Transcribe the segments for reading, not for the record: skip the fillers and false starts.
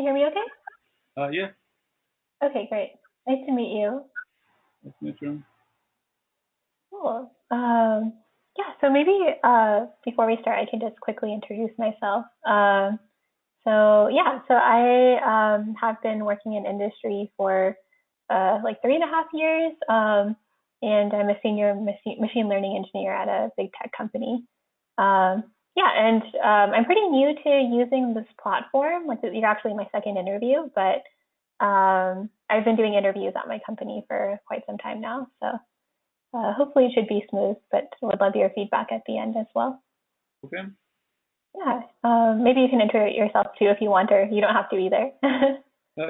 hear me okay? Yeah, Okay, great. Nice to meet you. nice to meet you. Cool. Yeah, so maybe before we start, I can just quickly introduce myself. So I have been working in industry for like 3.5 years, and I'm a senior machine learning engineer at a big tech company. I'm pretty new to using this platform. Like, you're actually my second interview, but I've been doing interviews at my company for quite some time now. So hopefully it should be smooth, but would love your feedback at the end as well. Okay. Yeah, maybe you can introduce yourself too if you want, or you don't have to either.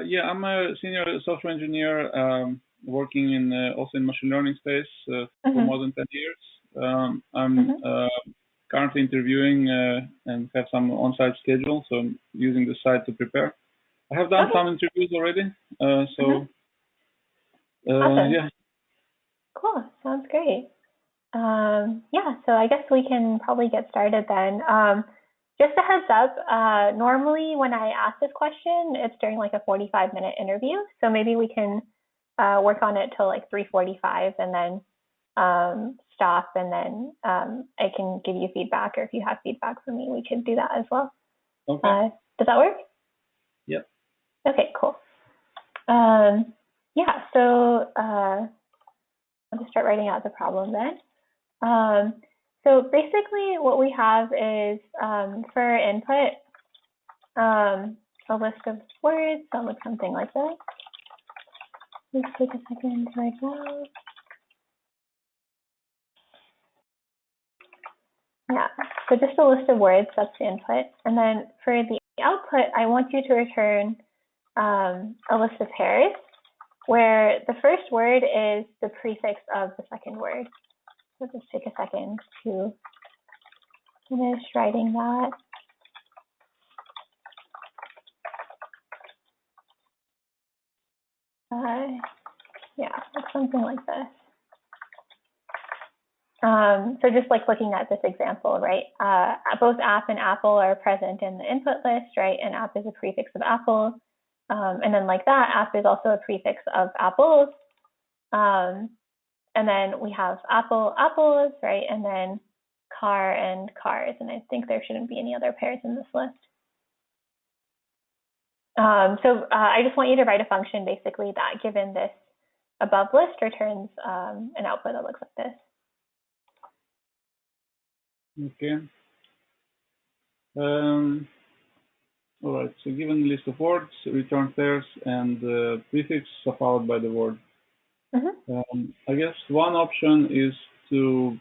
Yeah, I'm a senior software engineer working in also in machine learning space for more than 10 years. I'm currently interviewing and have some on-site schedule, so I'm using the site to prepare. I have done some interviews already, Awesome. yeah. Cool, sounds great. So I guess we can probably get started then. Just a heads up, normally when I ask this question, it's during like a 45-minute interview. So maybe we can work on it till like 3:45 and then stop, and then I can give you feedback, or if you have feedback for me, we can do that as well. Okay. Does that work? Yep. Okay, cool. So I'll just start writing out the problem then. So basically what we have is for input, a list of words that look something like this. Please take a second to write out. Yeah, so just a list of words, that's the input. And then for the output, I want you to return a list of pairs where the first word is the prefix of the second word. So just take a second to finish writing that. Something like this. So just like looking at this example, right? Both app and apple are present in the input list, right? And app is a prefix of apple. And then like that, app is also a prefix of apples. And then we have apple, apples, right? And then car and cars. And I think there shouldn't be any other pairs in this list. I just want you to write a function basically that, given this above list, returns an output that looks like this. Okay. All right. So given the list of words, return pairs and prefix are followed by the word. I guess one option is to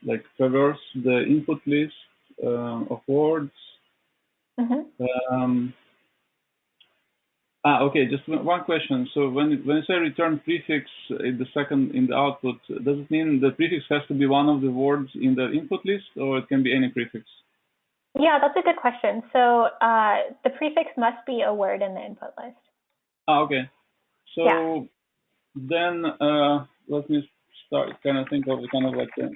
like traverse the input list of words. Okay, just one question. So when you say return prefix in the output, does it mean the prefix has to be one of the words in the input list, or it can be any prefix? Yeah, that's a good question. So the prefix must be a word in the input list. Okay. So then let me start kind of think of it kind of like a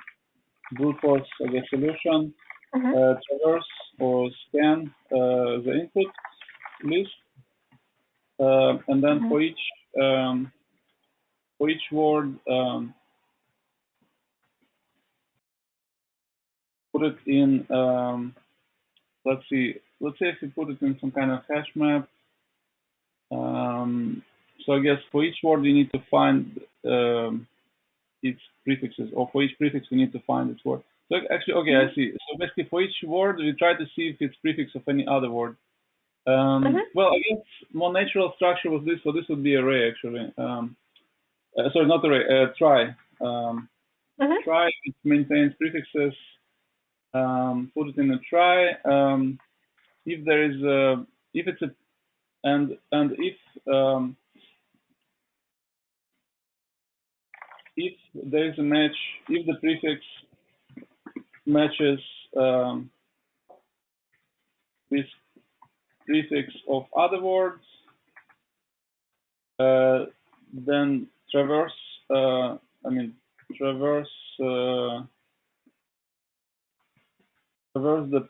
brute force, I guess, solution. Traverse or scan the input list. And then for each word, put it in. Let's say if you put it in some kind of hash map. So I guess for each word you need to find its prefixes, or for each prefix we need to find its word. So actually, okay, I see. So basically, for each word we try to see if it's prefix of any other word. Well, I guess more natural structure was this. So this would be array actually. Sorry, not array. Try. Try. It maintains prefixes. Put it in a try. If there is if it's a and if there is a match, if the prefix matches with prefix of other words, then traverse the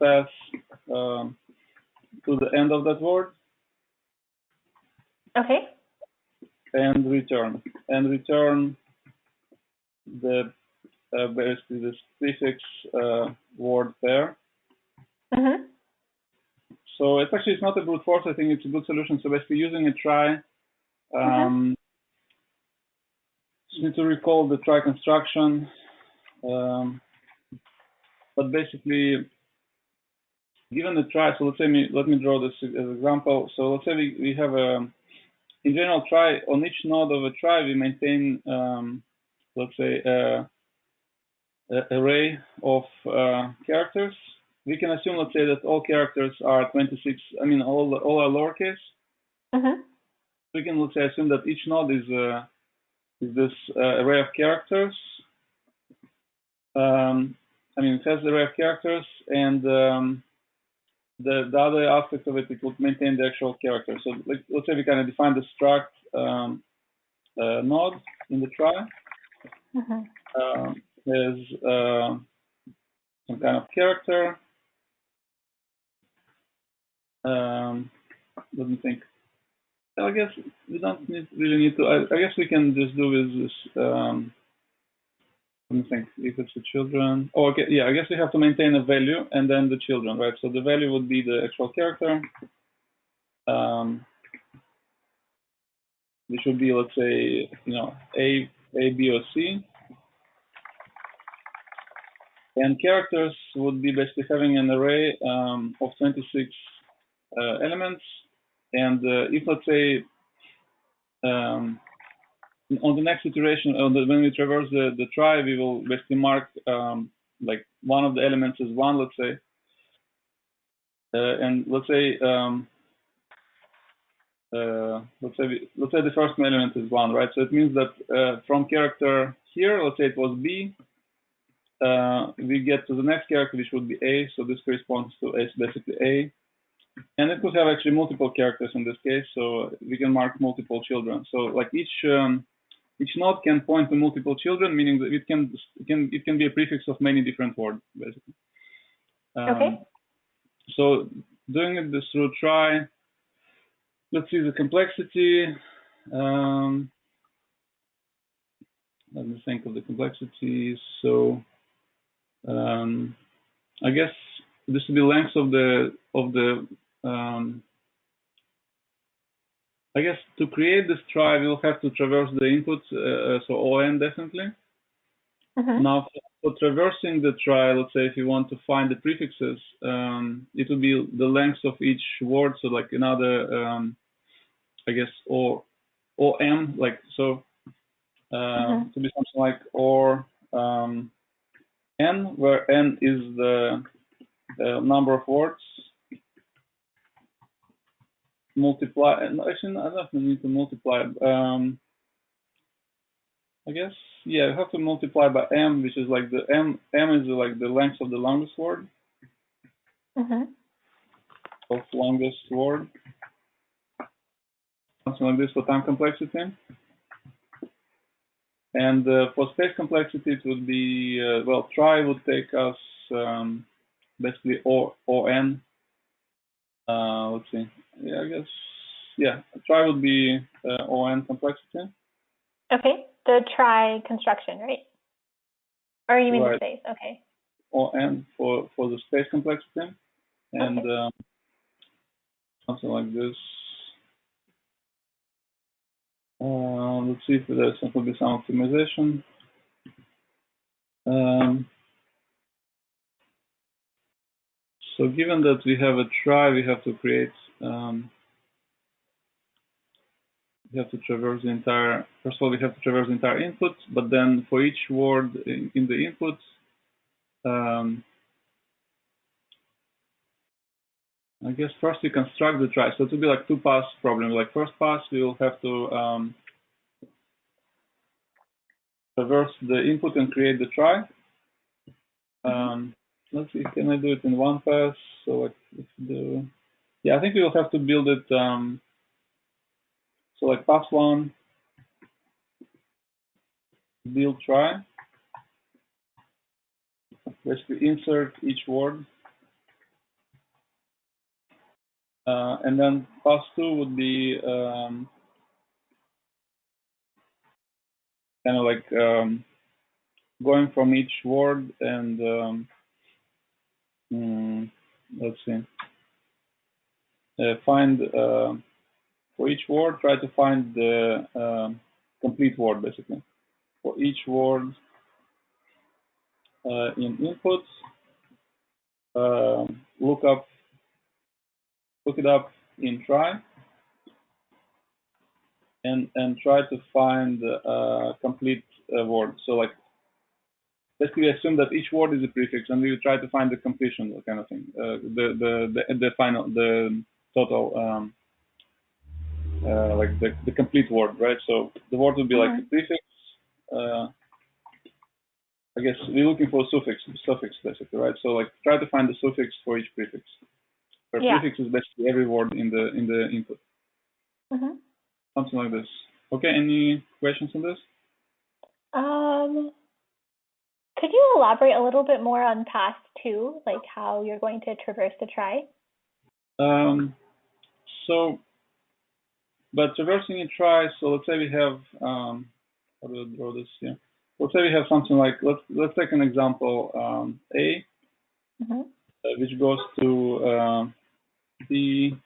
path to the end of that word. Okay. and return the basically this prefix word pair. Mm-hmm. So it's not a brute force. I think it's a good solution. So basically using a try, just need to recall the try construction. But basically, given the try, so let me draw this as an example. So let's say we have in general try, on each node of a try, we maintain, let's say, array of characters. We can assume, let's say, that all characters are 26. I mean, all are lowercase. Mm-hmm. We can, let's say, assume that each node is this array of characters. I mean, it has an array of characters, and the other aspect of it would maintain the actual character. So let's say we kind of define the struct node in the try as some kind of character. Let me think. I guess we don't really need to. I guess we can just do with this. Let me think. If it's the children. Oh, okay. Yeah, I guess we have to maintain a value and then the children, right? So the value would be the actual character. Which would be, let's say, A, B, or C. And characters would be basically having an array of 26 elements. And if, let's say, on the next iteration, when we traverse the try, we will basically mark like one of the elements as 1, let's say. And let's say the first element is 1, right? So it means that from character here, let's say it was B, we get to the next character, which would be A. So this corresponds to basically A. And it could have actually multiple characters in this case, so we can mark multiple children. So like each node can point to multiple children, meaning that it can be a prefix of many different words, basically. Okay. So doing this through try. Let's see the complexity. Let me think of the complexity. So I guess this will be length of the I guess to create this try, we'll have to traverse the inputs, so ON definitely. Now, for traversing the try, let's say if you want to find the prefixes, it would be the length of each word, so like another, I guess, or M, like so, to be something like or N, where N is the number of words. Multiply, actually, I don't need to multiply. I guess, yeah, you have to multiply by M, which is like the M is like the length of the longest word. Of longest word. Something like this for time complexity. And for space complexity, it would be, well, try would take us basically ON. Let's see. Yeah, I guess, yeah, try would be ON complexity. Okay, the try construction, right? Or you mean the space? Okay. ON for the space complexity, and something like this. Let's see if there's going to be some optimization. So given that we have a try, we have to create. We have to traverse the entire. First of all, we have to traverse the entire input, but then for each word in the input, I guess first we construct the try. So it will be like 2-pass problem. Like first pass, we will have to traverse the input and create the try. Let's see, can I do it in one pass? So like, yeah, I think we will have to build it. So like pass 1, build try. Basically insert each word. And then pass 2 would be kind of like going from each word and let's see, find for each word, try to find the complete word basically. For each word in inputs, look it up in try, and try to find complete word. So like basically assume that each word is a prefix, and we try to find the completion kind of thing, the final, the total, like the complete word, right? So the word would be like a prefix. I guess we're looking for a suffix basically, right? So like try to find the suffix for each prefix. Per prefix is basically every word in the input. Something like this. Okay, any questions on this? Could you elaborate a little bit more on pass 2, like how you're going to traverse the try? So, but traversing a try, so let's say we have, how do I draw this here? Let's say we have something like, let's take an example, A, which goes to B,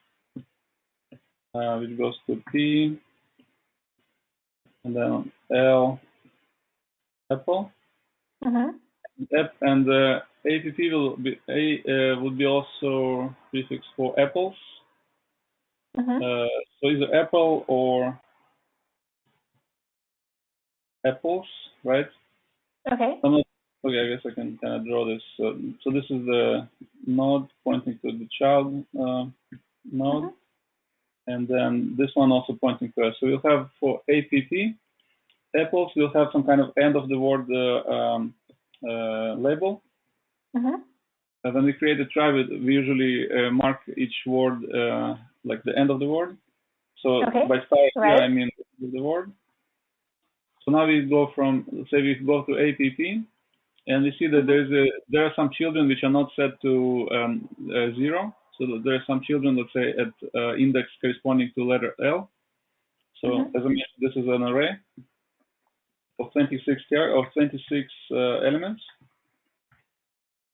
which goes to P, and then L, apple. And APP will be would be also prefix for apples. So either apple or apples, right? Okay. Okay, I guess I can kind of draw this. So this is the node pointing to the child node, and then this one also pointing to us. So we'll have for APP, apples, we'll have some kind of end of the word label. When we create a try, we usually mark each word like the end of the word. So by star here, I mean the word. So now we go from, let's say we go to APP, and we see that there are some children which are not set to 0. So there are some children, let's say, at index corresponding to letter L. So as I mentioned, this is an array of 26 elements.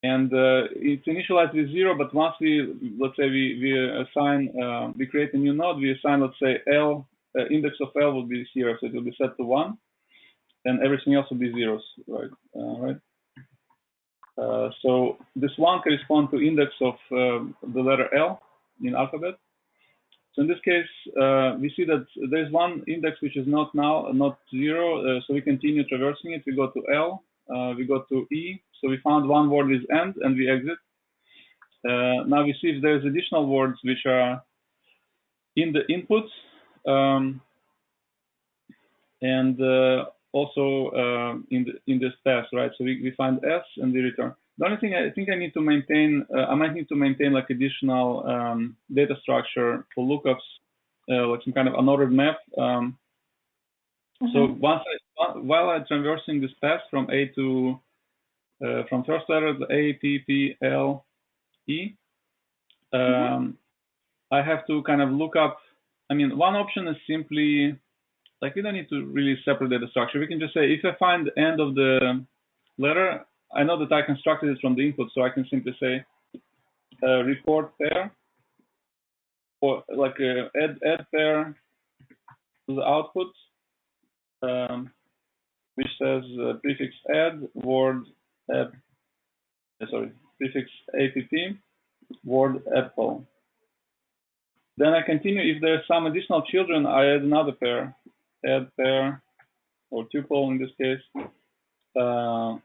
And it's initialized with 0, but once let's say we assign, we create a new node, we assign, let's say, L, index of L will be 0, so it will be set to 1, and everything else will be zeros, right? So this 1 corresponds to index of the letter L in alphabet. So in this case, we see that there's one index which is not 0, so we continue traversing it. We go to L, we go to E, so we found one word with end, and we exit. Now we see if there's additional words which are in the inputs, and also in this pass, right? So we find S and we return. The only thing I think I need to maintain, I might need to maintain like additional data structure for lookups, like some kind of unordered map. So while I'm traversing this path from A to from first letter A, P, P, L, E, I have to kind of look up. I mean, one option is simply like we don't need to really separate data structure. We can just say if I find the end of the letter, I know that I constructed it from the input, so I can simply say report pair, or like add pair to the output, which says prefix add word prefix app word apple. Then I continue. If there's some additional children, I add another pair, add pair or tuple in this case, app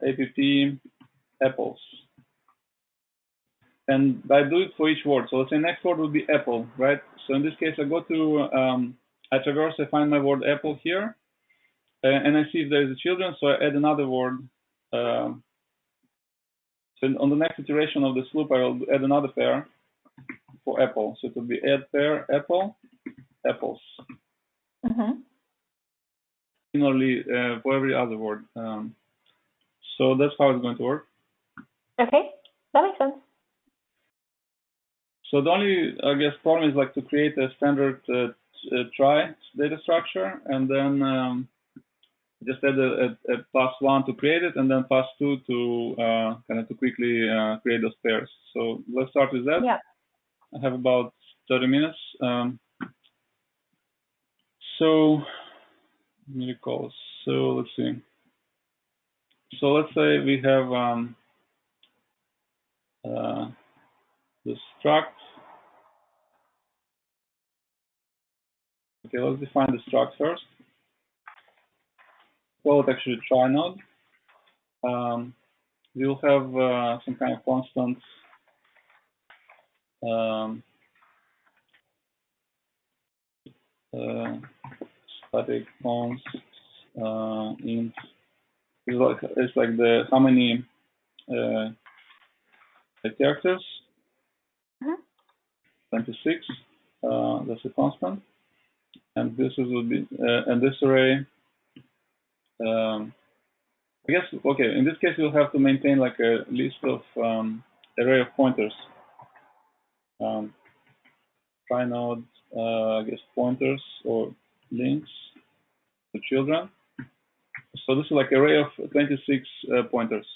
apples. And I do it for each word. So let's say next word would be apple, right? So in this case, I go to, I traverse, I find my word apple here, and I see if there is a children, so I add another word. So on the next iteration of this loop, I will add another pair for apple. So it will be add pair apple, apples. Similarly for every other word. So that's how it's going to work. Okay, that makes sense. So the only, I guess, problem is like to create a standard try data structure, and then just add a +1 to create it, and then +2 to kind of to quickly create those pairs. So let's start with that. Yeah. I have about 30 minutes. So let me recall. So let's see. So let's say we have the struct. Okay, let's define the struct first. Call it actually try node. We'll have some kind of constant static const int. It's like the how many characters. 26. That's a constant, and this would be and this array. I guess okay. In this case, we'll have to maintain like a list of array of pointers. Try node, I guess pointers or links to children. So this is like array of 26 pointers.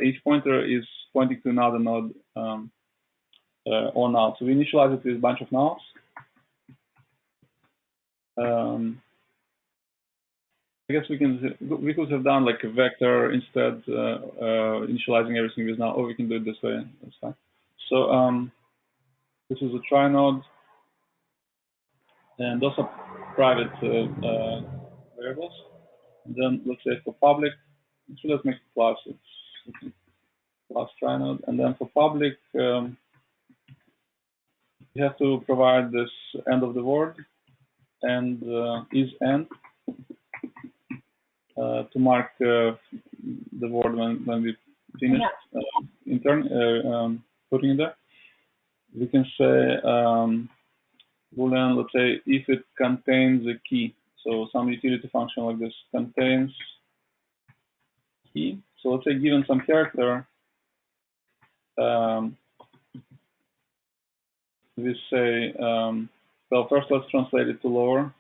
Each pointer is pointing to another node or null. So we initialize it with a bunch of nulls. I guess we could have done like a vector instead, initializing everything with null, or we can do it this way. That's fine. So this is a try node, and those are private variables. And then let's say for public, so let's make it class. It's class try node, and then for public, you have to provide this end of the word and is end to mark the word when we finish putting it there. We can say boolean, let's say if it contains a key. So some utility function like this contains key. So let's say given some character, we say, well, first let's translate it to lower,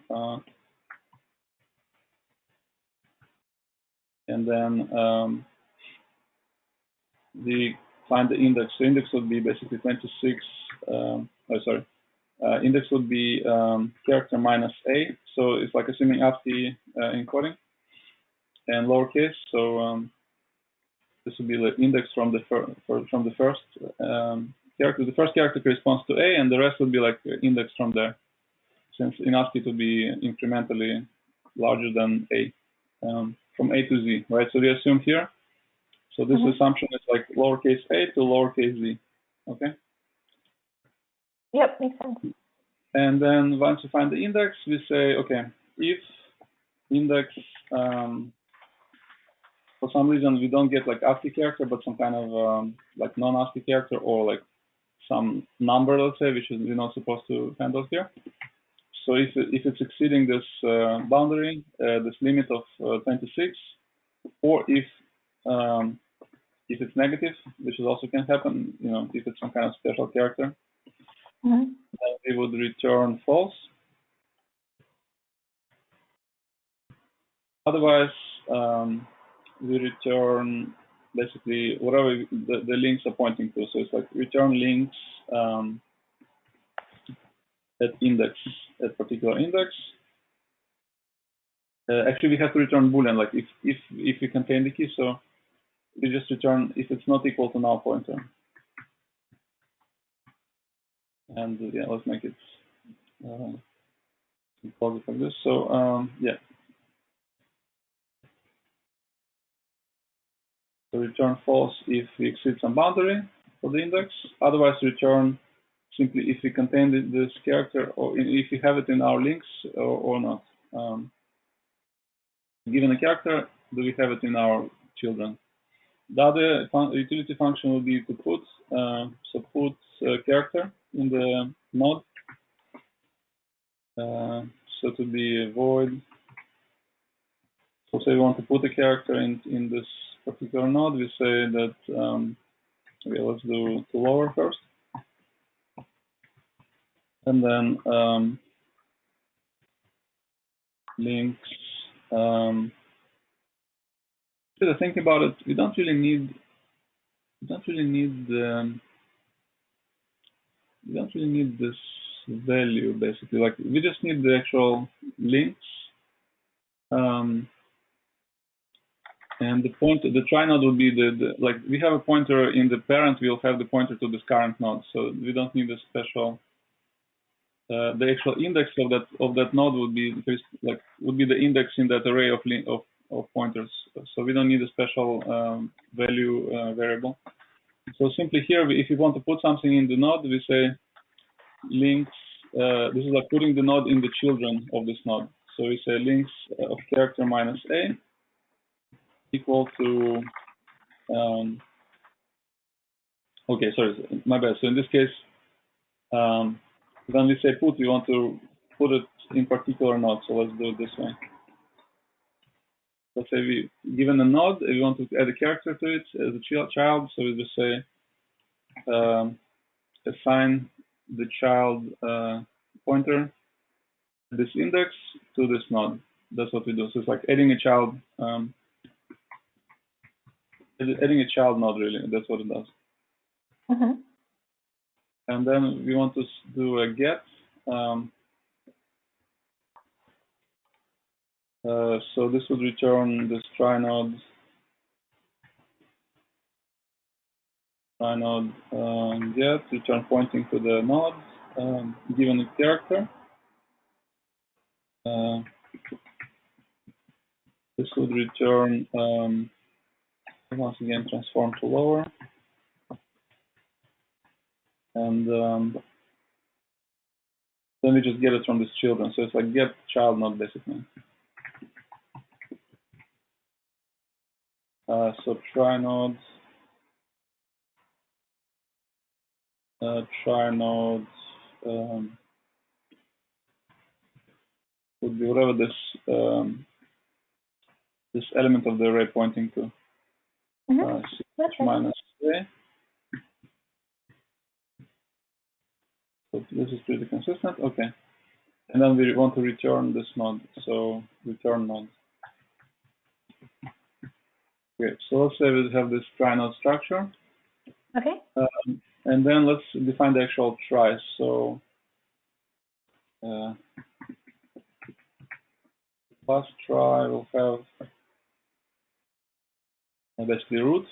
and then we find the index. So index would be basically 26. Index would be character minus a. So it's like assuming ASCII encoding and lowercase. So this would be the index from the first character. The first character corresponds to a, and the rest would be like index from there. Since in ASCII it would be incrementally larger than a, from a to z, right? So we assume here. So this assumption is like lowercase a to lowercase z, okay? Yep, makes sense. And then once we find the index, we say, okay, if index, for some reason we don't get like ASCII character, but some kind of like non-ASCII character or like some number, let's say, which is we're not supposed to handle here. So if it's exceeding this boundary, this limit of 26, or if it's negative, which is also can happen, you know, if it's some kind of special character, then we would return false. Otherwise, we return basically whatever the links are pointing to. So it's like return links at index, at particular index. Actually, we have to return boolean, like if we contain the key. So we just return if it's not equal to null pointer. And yeah, let's make it close it like this. So yeah. So return false if we exceed some boundary for the index. Otherwise, return simply if we contain this character or if we have it in our links or not. Given a character, do we have it in our children? The other utility function will be to put, so put character in the node. So to be a void. So say we want to put a character in this particular node, we say that, okay, let's do to lower first. And then links think about it, we don't really need this value basically. Like we just need the actual links, and the try node will be like we have a pointer in the parent. We'll have the pointer to this current node, so we don't need a special. The actual index of that node would be the index in that array of pointers. So we don't need a special value variable. So simply here, if you want to put something in the node, we say links. This is like putting the node in the children of this node. So we say links of character minus a equal to. Okay, sorry, my bad. So in this case, when we say put, we want to put it in particular node. So let's do it this way. Let's say we given a node, we want to add a character to it as a child. So we just say assign the child pointer this index to this node. That's what we do. So it's like adding a child, adding a child node. Really, that's what it does. Mm-hmm. And then we want to do a get. So this would return this try node get, return pointing to the node given a character. This would return once again transform to lower, and then we just get it from these children. So it's like get child node basically. So try node would be whatever this element of the array pointing to. Mm-hmm. Minus a. So this is pretty consistent. Okay. And then we want to return this node. So return node. Okay. So let's say we have this try node structure. Okay. And then let's define the actual try. So plus try will have basically root.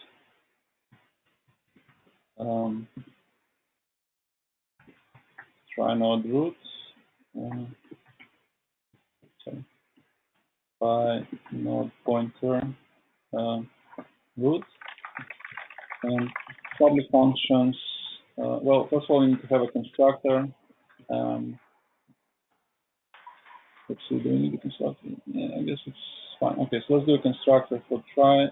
Try node root. By node pointer root. And public functions. Well, first of all, we need to have a constructor. Let's see, do we need a constructor? Yeah, I guess it's fine. Okay, so let's do a constructor for try.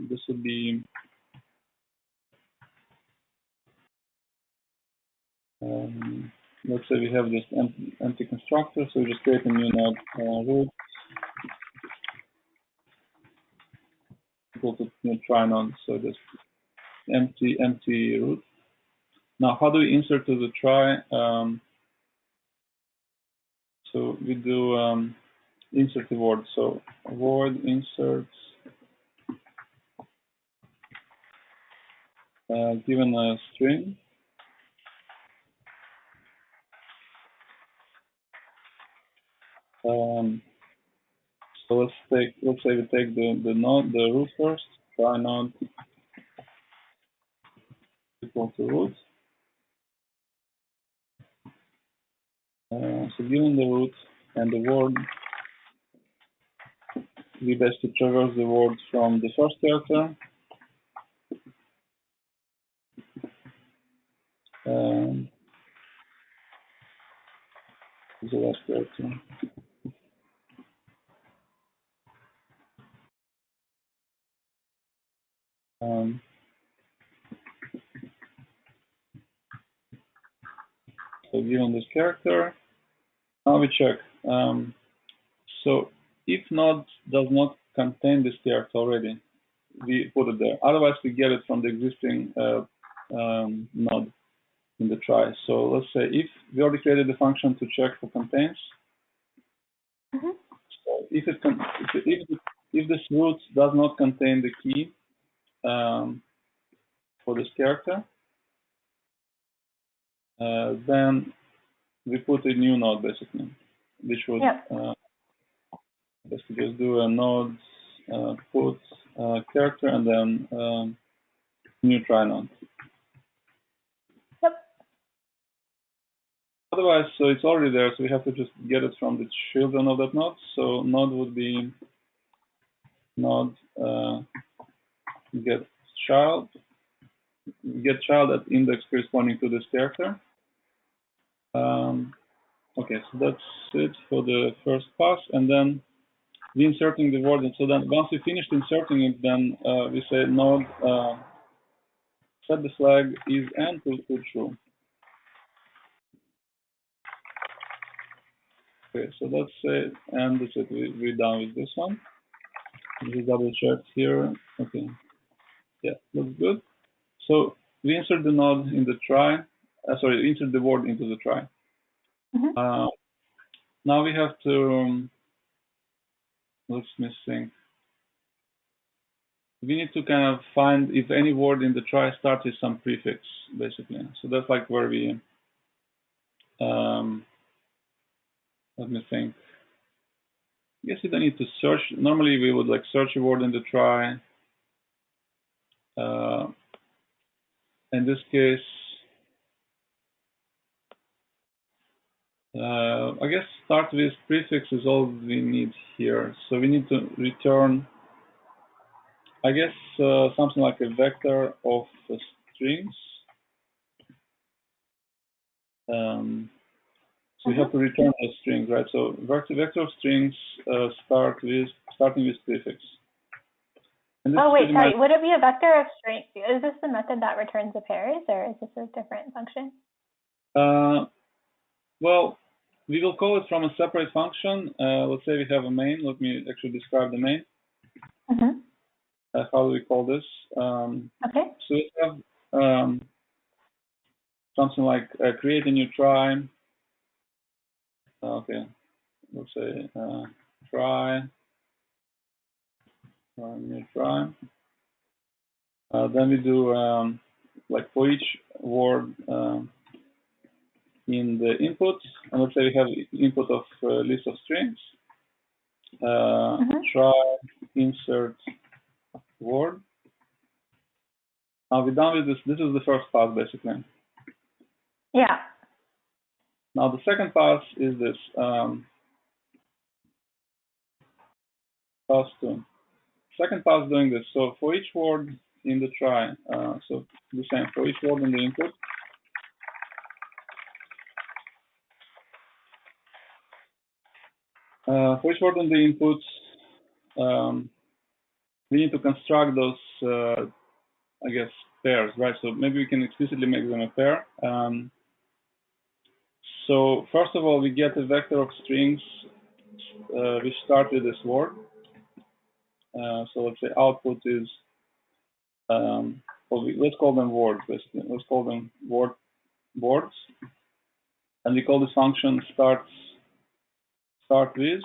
This would be let's say we have this empty constructor, so we just create a new node root equal to new try node. So this empty root. Now, how do we insert to the try? So we do insert the word. So word inserts given a string. So let's say we take the node, the root first. Try node equal to root. So given the root and the word, we basically traverse the word from the first character to the last character. So given this character, now we check. So if node does not contain this character already, we put it there. Otherwise, we get it from the existing node in the try. So let's say if we already created the function to check for contains. Mm-hmm. So if if this root does not contain the key for this character, then we put a new node basically, which would just do a node put character and then new try node. Yep. Otherwise, so it's already there, so we have to just get it from the children of that node. So node would be node get child at index corresponding to this character. Okay, so that's it for the first pass, and then we inserting the word. And so then once we finished inserting it, then we say node set the flag is n to true. Okay, so that's it, and that's it. We're done with this one. Just double check here. Okay, yeah, looks good. So we insert the node in the try. Insert the word into the try. Now we have to. Let's think. We need to kind of find if any word in the try starts with some prefix, basically. So that's like where we. Let me think. I guess you don't need to search. Normally we would like search a word in the try. In this case, I guess start with prefix is all we need here. So we need to return, I guess, something like a vector of strings. So we have to return those strings, right? So vector of strings starting with prefix. Oh wait, sorry. Would it be a vector of strings? Is this the method that returns the pairs, or is this a different function? Well, we will call it from a separate function. Let's say we have a main. Let me actually describe the main. How do we call this? Okay. So we have something like create a new try. Okay, let's say try, new try. Then we do like for each word in the input, and let's say we have input of list of strings. Try insert word. Now we're done with this. This is the first pass, basically. Yeah. Now the second pass is this pass two. Second pass doing this. So for each word in the try, so the same for each word in the input. For each word in the inputs, we need to construct those, I guess, pairs, right? So maybe we can explicitly make them a pair. So first of all, we get a vector of strings which start with this word. So let's say output is, let's call them words, basically. Let's call them words. And we call this function starts with.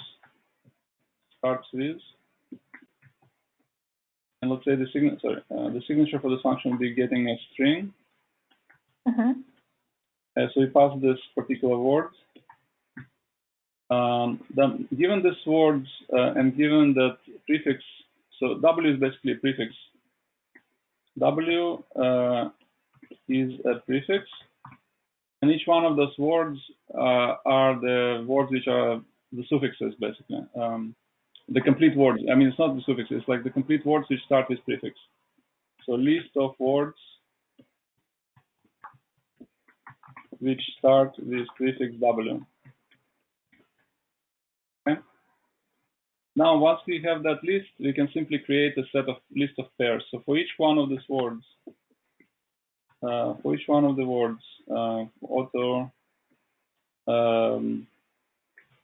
And let's say the signature for this function will be getting a string. So we pass this particular word. Then given this words and given that prefix, so W is basically a prefix. W is a prefix, and each one of those words are the words which are the suffixes, basically. The complete words. I mean, it's not the suffixes. It's like the complete words which start with prefix. So list of words which start with prefix W. Okay. Now, once we have that list, we can simply create a list of pairs. So for each one of these words, author,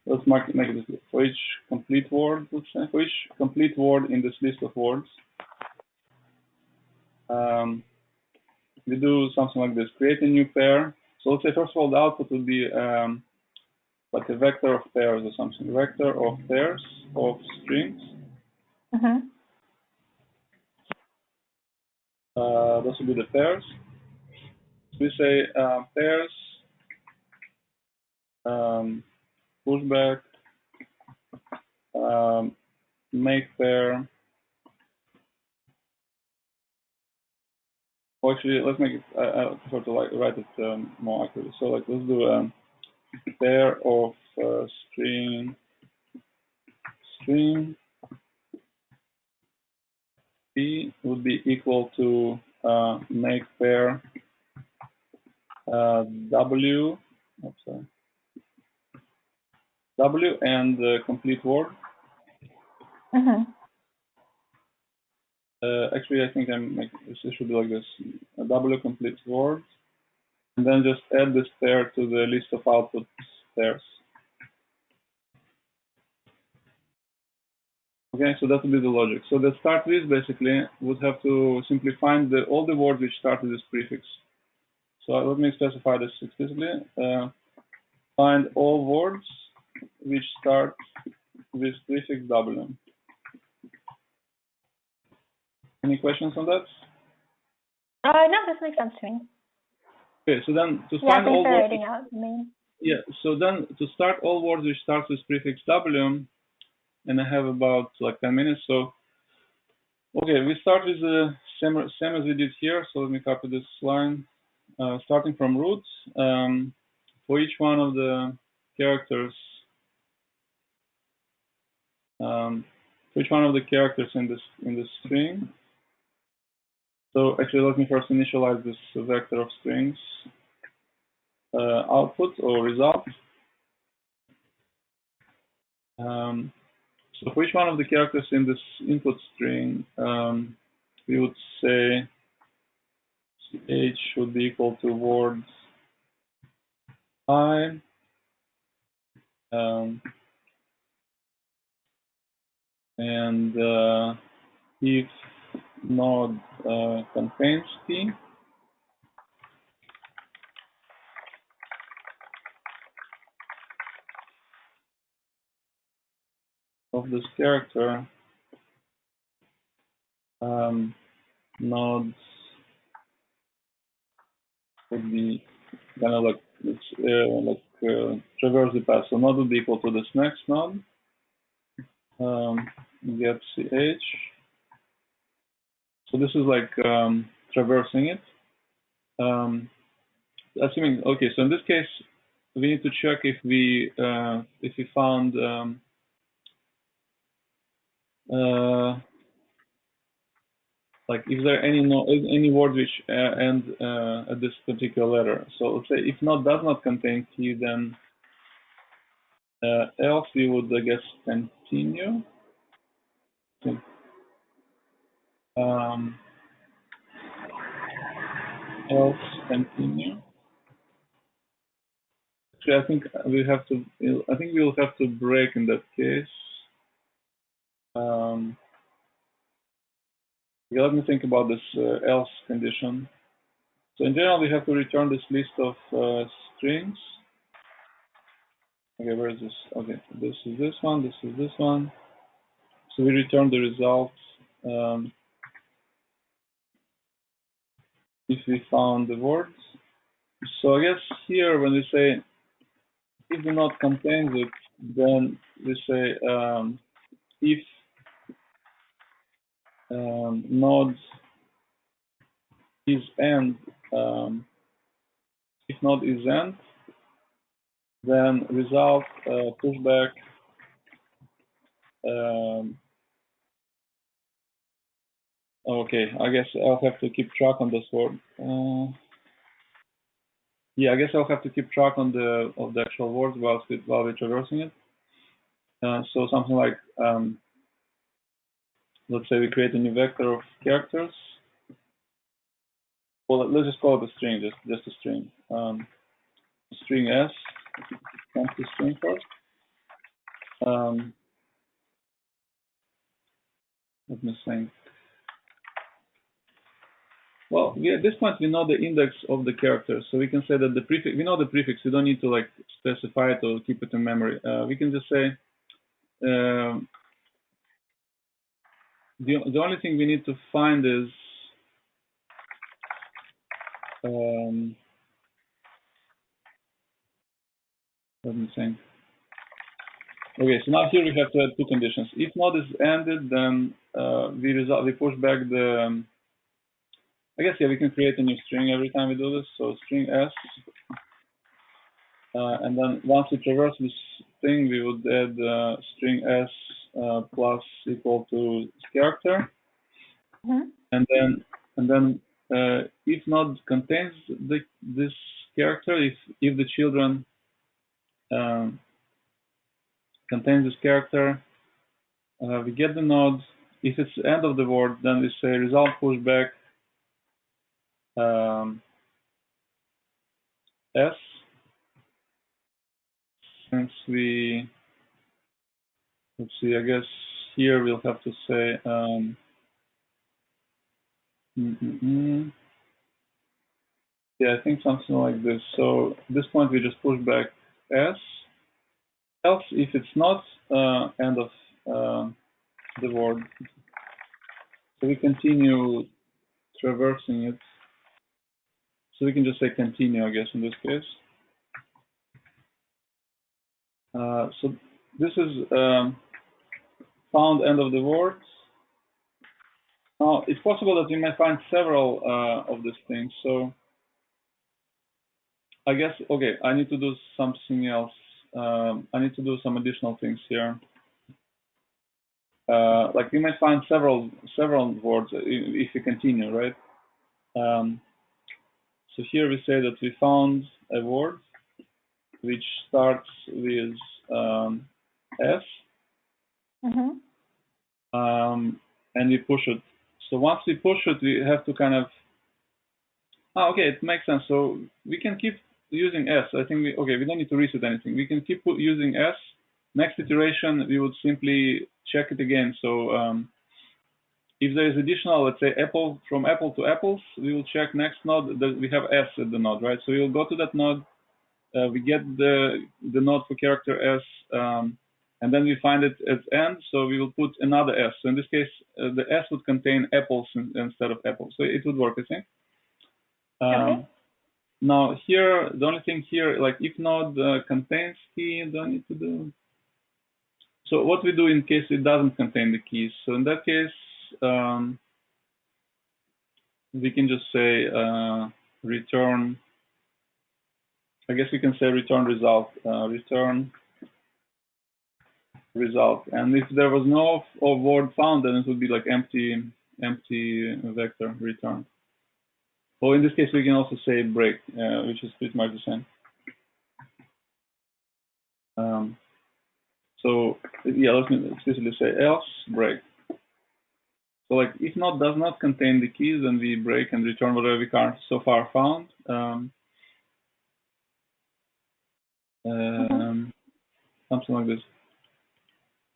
let's make it this. For each complete word, let's say, for each complete word in this list of words, we do something like this: create a new pair. So let's say first of all, the output would be like a vector of pairs or something. Vector of pairs of strings. also be the pairs. So we say pairs, pushback, make pair. Or actually, let's make it. I prefer to write it more accurately. So like let's do pair of string p would be equal to make pair w. Oops, sorry. W and complete word. Actually, I think it should be like this: a W complete word, and then just add this pair to the list of output pairs. Okay, so that would be the logic. So the start list basically would have to simply find all the words which start with this prefix. So let me specify this explicitly. Find all words which start with prefix W. Any questions on that? No, this makes sense to me. Okay, so then to Yeah, find thanks all for words. writing out the main. Yeah, so then to start all words which start with prefix W, and I have about like 10 minutes. So, okay, we start with the same as we did here. So let me copy this line. Starting from roots, for each one of the characters, in this string. So actually, let me first initialize this vector of strings output or result. So for each one of the characters in this input string, we would say ch should be equal to words I, and if node contains p of this character, nodes would be kind of like traverse the path. So node would be equal to this next node, get ch. So this is like traversing it. Assuming, okay, so in this case, we need to check if we found like if there are any words which end at this particular letter. So let's say if node does not contain key, then else we would, I guess, continue. Else continue. Actually, I think we have to. I think we will have to break in that case. Okay, let me think about this else condition. So in general, we have to return this list of strings. Okay, where is this? Okay, this is this one. This is this one. So we return the result if we found the words. So I guess here when we say if the node contains it, then we say if node is end, if node is end, then result pushback okay, I guess I'll have to keep track on this word. Yeah, I guess I'll have to keep track on the actual words while we're traversing it. So something like let's say we create a new vector of characters. Well, let's just call it a string, just a string. String s, empty string first. Let me think. Well, at this point we know the index of the characters, so we can say that the prefix. We know the prefix. We don't need to like specify it or keep it in memory. We can just say the only thing we need to find is let me think. Okay, so now here we have to add two conditions. If node is ended, then we push back the. I guess yeah, we can create a new string every time we do this. So string s, and then once we traverse this thing, we would add string s plus equal to character, and then if node contains this character, if the children contains this character, we get the node. If it's the end of the word, then we say result pushback s. Since let's see, I guess here we'll have to say yeah, I think something like this. So at this point we just push back s. Else, if it's not end of the word, so we continue traversing it. So we can just say continue, I guess, in this case. So this is found end of the word. Now, it's possible that we may find several of these things. So I guess, okay, I need to do something else. I need to do some additional things here. Like we might find several words if we continue, right? So here we say that we found a word which starts with S, and we push it. So once we push it, we have to kind of, okay, it makes sense. So we can keep using S. I think we don't need to reset anything. We can keep using S. Next iteration, we would simply check it again. So if there is additional, let's say from apple to apples, we will check next node that we have S at the node, right? So we will go to that node, we get the node for character S, and then we find it at end, so we will put another S. So in this case, the S would contain apples instead of apples. So it would work, I think. Okay. Now here, the only thing here, like if node contains key, don't need to do. So what we do in case it doesn't contain the keys? So in that case, we can just say return. I guess we can say return result. Return result. And if there was no word found, then it would be like empty vector return. Or in this case, we can also say break, which is pretty much the same. So yeah, let me explicitly say else break. So like if node does not contain the keys, then we break and return whatever we can't so far found. Something like this.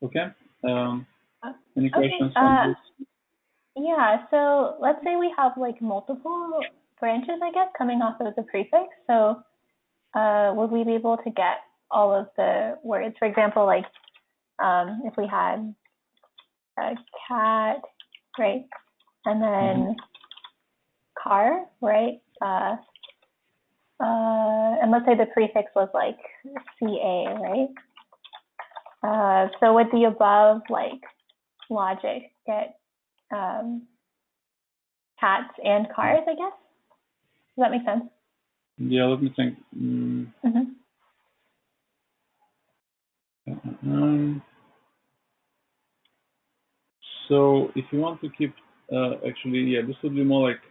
Okay. Any questions on this? Yeah. So let's say we have like multiple branches, I guess, coming off of the prefix. So would we be able to get all of the words? For example, like if we had a cat, right, and then car, right, and let's say the prefix was like CA, right? So would the above like logic get cats and cars, I guess? Does that make sense? Yeah, let me think. So if you want to keep, actually, yeah, this would be more like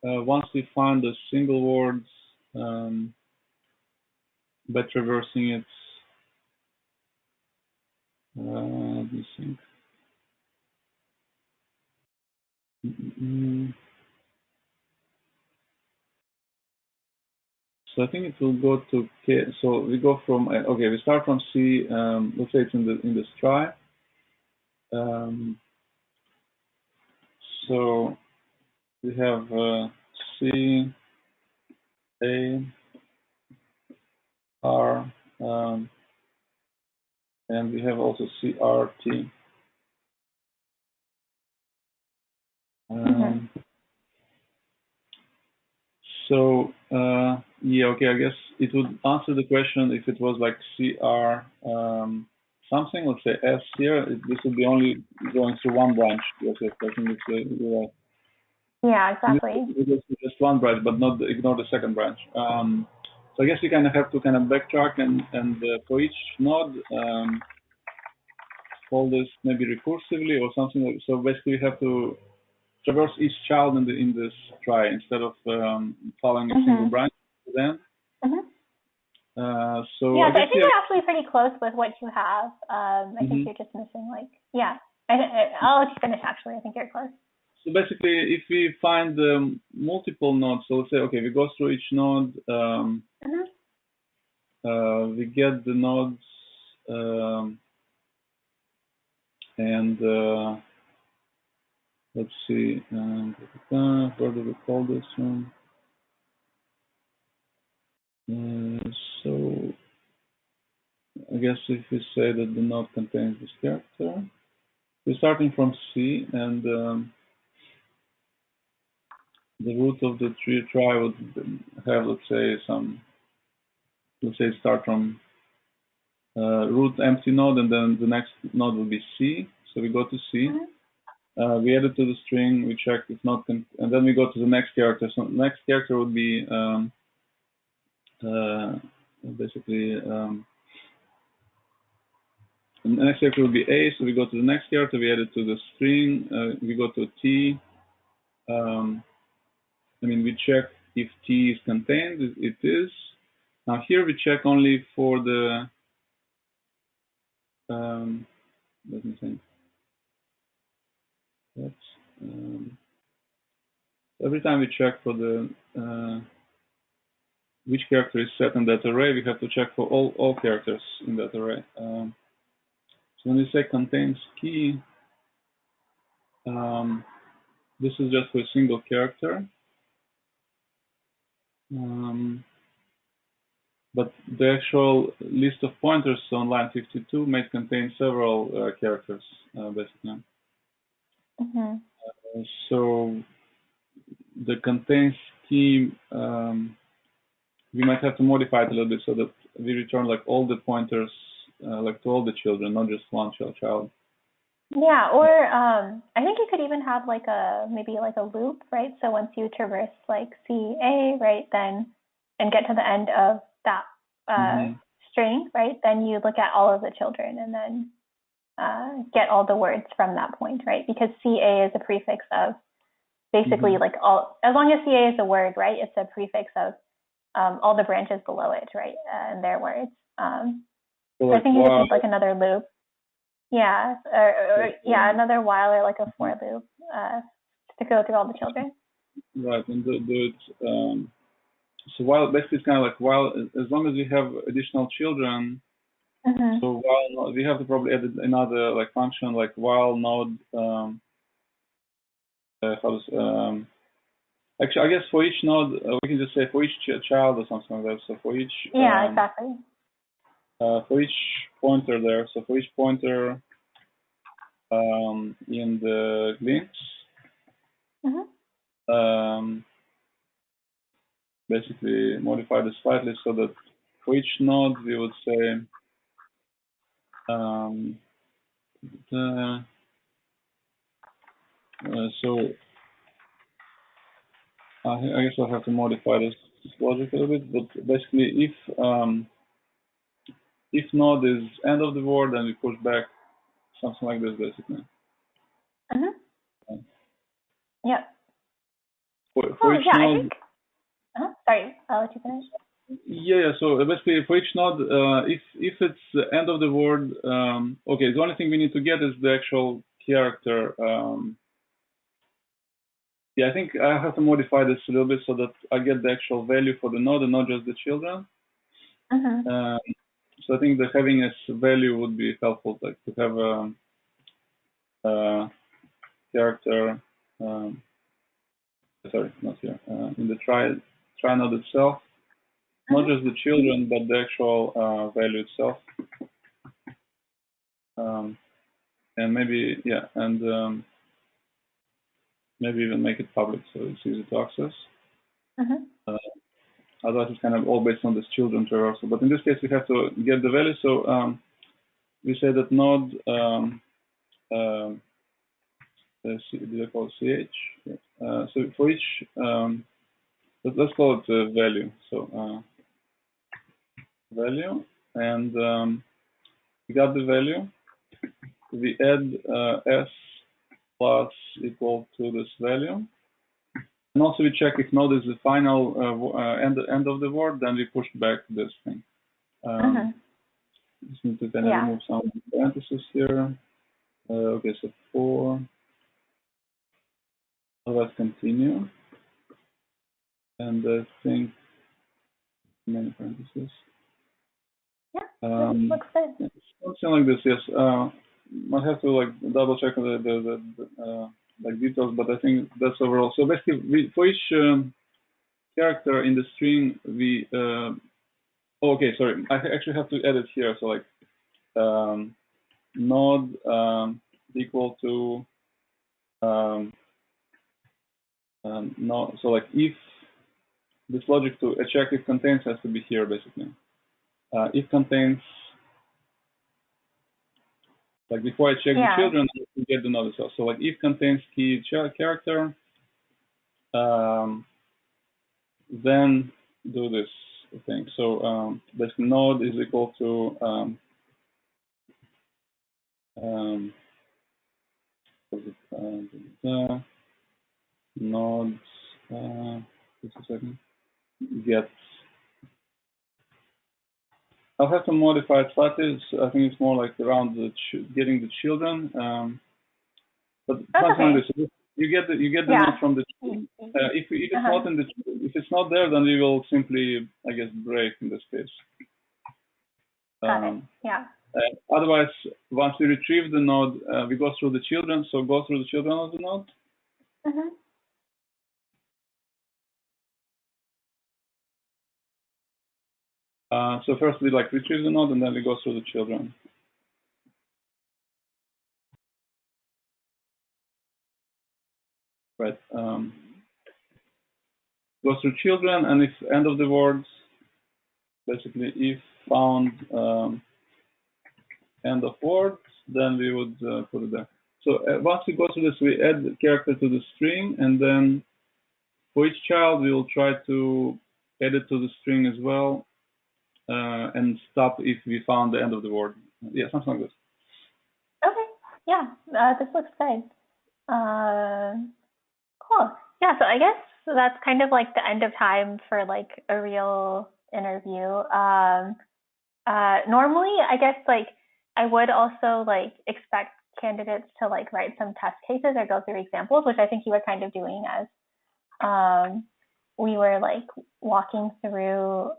once we find the single words by traversing it. Let me think. So I think it will go to K. So we go from okay, we start from C. Let's say it's in the try. So we have C, A, R, and we have also CRT. So yeah, okay. I guess it would answer the question if it was like CR something. Let's say S here. This would be only going through one branch. Yes, yes, I think it's right. Yeah, exactly. It goes to just one branch, but not ignore the second branch. So I guess you kind of have to kind of backtrack and for each node call this maybe recursively or something. So basically, you have to traverse each child in this try instead of following a single branch to them. So Yeah, I so I guess think you're actually pretty close with what you have. I think you're just missing yeah. I'll let you finish actually. I think you're close. So basically, if we find multiple nodes, so let's say, okay, we go through each node, we get the nodes, and let's see, where do we call this one? So I guess if we say that the node contains this character, we're starting from C, and the root of the tree try would have, let's say, start from root empty node, and then the next node will be C. So we go to C. We add it to the string. We check if not, and then we go to the next character. So the next character would be basically the next character will be A. So we go to the next character. We add it to the string. We go to T. We check if T is contained. It is. Now here we check only for the. Let me think. Every time we check for the which character is set in that array, we have to check for all characters in that array. So when we say contains key, this is just for a single character. But the actual list of pointers on line 52 may contain several characters, basically. So the contains key, we might have to modify it a little bit so that we return like all the pointers, like to all the children, not just one child. Yeah, or I think you could even have like maybe like a loop, right? So once you traverse like CA, right, then and get to the end of that string, right, then you look at all of the children and then get all the words from that point, right? Because CA is a prefix of basically like all, as long as CA is a word, right, it's a prefix of all the branches below it, right, and their words. So I think you just need like another loop. Yeah, or another while or like a for loop to go through all the children. Right, and so while basically it's kind of like while as long as we have additional children, so while we have to probably add another like function like while node. Actually, I guess for each node we can just say for each child or something like that. So for each exactly. For each pointer there. So for each pointer in the links. Basically modify this slightly so that for each node we would say so I guess I'll have to modify this logic a little bit, but basically if node is end of the word, then we push back something like this basically. Yep. For each node, I think. Sorry, I'll let you finish. Yeah, so basically for each node, if it's the end of the word, okay, the only thing we need to get is the actual character. Yeah, I think I have to modify this a little bit so that I get the actual value for the node and not just the children. So I think that having a value would be helpful, like to have a character. Sorry, not here. In the try node itself. Not just the children, but the actual value itself. And maybe, yeah, and maybe even make it public so it's easy to access. Mm-hmm. Otherwise, it's kind of all based on this children traversal. But in this case, we have to get the value. So we say that node, did I call it ch? Yes. So for each, let's call it value. So value, and we got the value. We add s plus equal to this value. And also we check if node is the final end of the word, then we push back this thing. Just need to kind of remove some parentheses here. Okay, so 4. Let's continue. And I think many parentheses. Yeah, looks good. Something like this, yes. I have to like double check the like details, but I think that's overall. So basically, for each character in the string, we okay, sorry, I actually have to edit here. So like node equal to no. So like if this logic to check if contains has to be here basically. If contains, like before I check the children, I get the node itself. So like if contains key character, then do this thing. So this node is equal to nodes. Just a second. Get. I'll have to modify it slightly. I think it's more like around the getting the children. But something like this. You get the node from the. If it's not in the, if it's not there, then we will simply, I guess, break in this case. Got it. Yeah. Otherwise, once we retrieve the node, we go through the children. So go through the children of the node. So first we like retrieve the node, and then we go through the children. Right. Go through children, and if end of the words, basically if found end of words, then we would put it there. So once we go through this, we add the character to the string, and then for each child, we will try to add it to the string as well, and stop if we found the end of the word. Yeah, something like this. Okay. Yeah, this looks good. Cool. Yeah, so I guess that's kind of like the end of time for like a real interview. Normally, I guess like I would also like expect candidates to like write some test cases or go through examples, which I think you were kind of doing as we were like walking through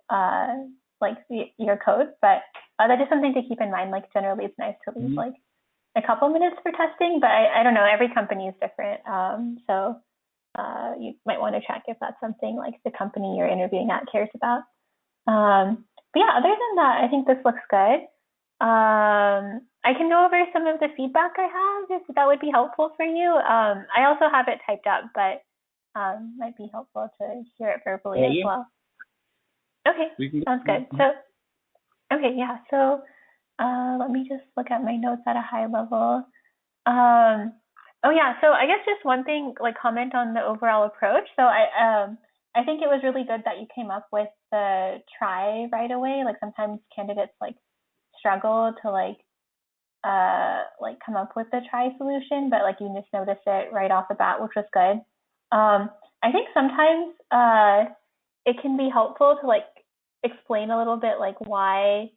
like your code. But that is something to keep in mind. Like generally, it's nice to leave like a couple minutes for testing, but I don't know. Every company is different, so you might want to check if that's something like the company you're interviewing at cares about. But yeah, other than that, I think this looks good. I can go over some of the feedback I have if that would be helpful for you. I also have it typed up, but might be helpful to hear it verbally as well. Okay, sounds good. So, okay, yeah. So let me just look at my notes at a high level. Oh yeah, so I guess just one thing, like comment on the overall approach. So I think it was really good that you came up with the try right away. Like sometimes candidates like struggle to like come up with the try solution, but like you just noticed it right off the bat, which was good. I think sometimes it can be helpful to like explain a little bit like why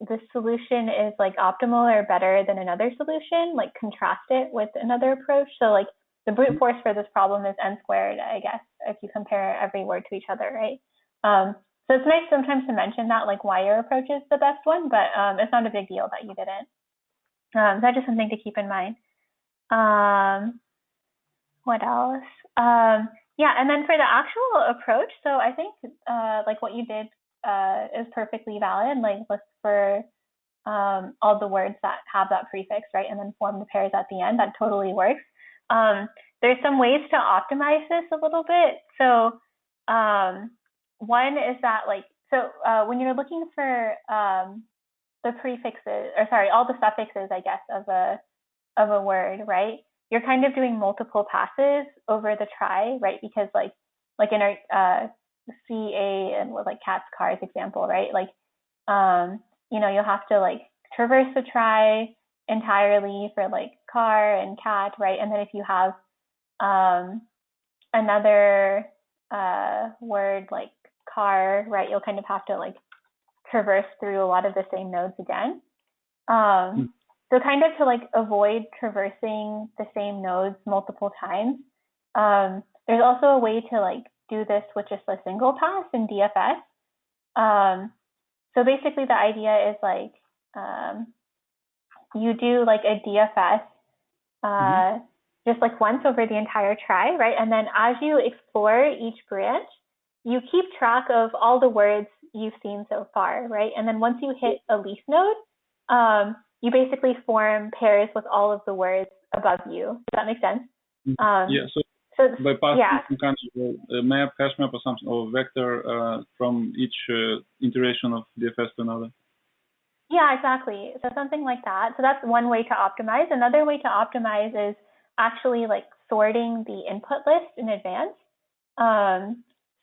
this solution is like optimal or better than another solution, like contrast it with another approach. So like the brute force for this problem is n squared, I guess, if you compare every word to each other, right? So it's nice sometimes to mention that like why your approach is the best one, but it's not a big deal that you didn't. So that's just something to keep in mind. What else? Yeah, and then for the actual approach, so I think like what you did is perfectly valid. Like look for all the words that have that prefix, right, and then form the pairs at the end. That totally works. There's some ways to optimize this a little bit. So one is that like, so when you're looking for the prefixes, or sorry, all the suffixes, I guess, of a word, right? You're kind of doing multiple passes over the try, right? Because like in our CA and with like cats, cars example, right? Like, you'll have to like traverse the try entirely for like car and cat, right? And then if you have another word like car, right, you'll kind of have to like traverse through a lot of the same nodes again. So kind of to like avoid traversing the same nodes multiple times, there's also a way to like do this with just a single pass in DFS. So basically the idea is like you do like a DFS just like once over the entire try, right? And then as you explore each branch, you keep track of all the words you've seen so far, right? And then once you hit a leaf node, you basically form pairs with all of the words above you. Does that make sense? Yeah. So by passing some kind of a map, hash map, or something, or vector from each iteration of DFS to another. Yeah, exactly. So something like that. So that's one way to optimize. Another way to optimize is actually like sorting the input list in advance.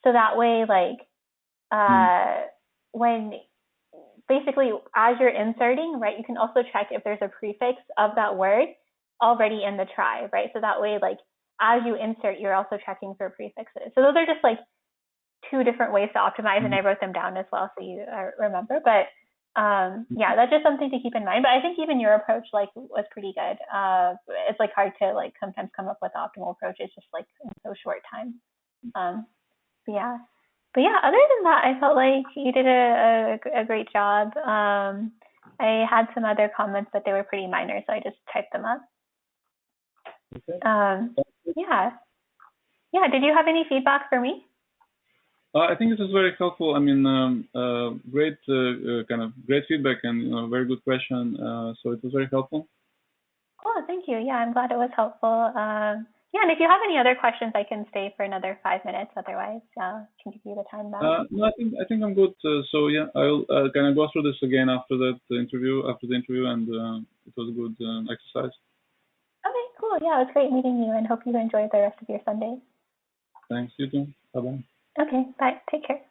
So that way, like when basically as you're inserting, right, you can also check if there's a prefix of that word already in the try, right? So that way, like as you insert, you're also checking for prefixes. So those are just like two different ways to optimize, and I wrote them down as well so you remember. But yeah, that's just something to keep in mind. But I think even your approach like was pretty good. It's like hard to like sometimes come up with optimal approaches just like in so short time. But yeah. Other than that, I felt like you did a great job. I had some other comments, but they were pretty minor, so I just typed them up. Okay. Yeah. Did you have any feedback for me? I think this is very helpful. I mean, great great feedback and very good question. So it was very helpful. Cool, thank you. Yeah, I'm glad it was helpful. Yeah, and if you have any other questions, I can stay for another 5 minutes. Otherwise, I can give you the time back. No, I think I'm good. So yeah, I'll kind of go through this again after the interview, and it was a good exercise. Okay, cool. Yeah, it was great meeting you, and hope you enjoy the rest of your Sunday. Thanks. You too. Bye bye. Okay, bye. Take care.